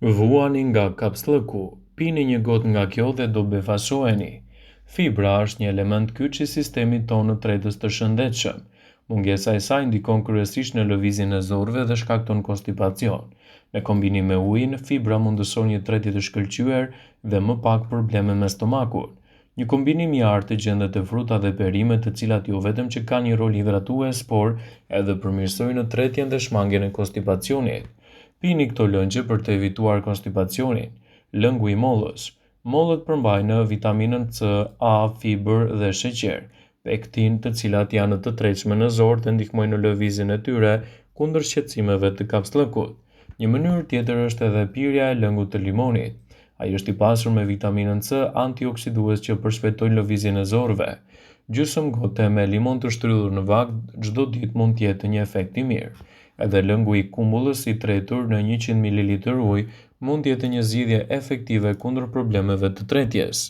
Vuani nga kapslëku, pini një gotë nga kjo dhe do befasoheni. Fibra është një element kyç i sistemit tonë të tretës të shëndetshëm. Mungesa e saj ndikon kryesisht në lëvizjen e zorrëve dhe shkakton konstipacion. Në kombinim me ujin, fibra mundëson një tretje të shkëlqyer dhe më pak probleme me stomakun. Një kombinim i artë gjendet te fruta dhe perimet, të cilat jo vetëm që kanë një rol hidratues, por edhe përmirësojnë tretjen dhe shmangjen e konstipacionit. Pini këto lëngje për të evituar konstipacionin. Lëngu i mollës. Mollët përmbajnë vitaminën C, A, fibër dhe sheqer, pektin, të cilat janë të tretshme në zorë dhe ndihmojnë në lëvizjen e tyre kundër shqetësimeve të kapslëkut. Një mënyrë tjetër është edhe pirja e lëngut të limonit. Ai është i pasur me vitaminën C, antioksidues që përshpejtojnë lëvizjen e zorëve. Gjysmë gote me limon të shtrydhur në vag çdo ditë mund të jetë një efekt i mirë. Edhe lëngu i kumbullës i tretur në 100 ml ujë mund të jetë një zgjidhje efektive kundër problemeve të tretjes.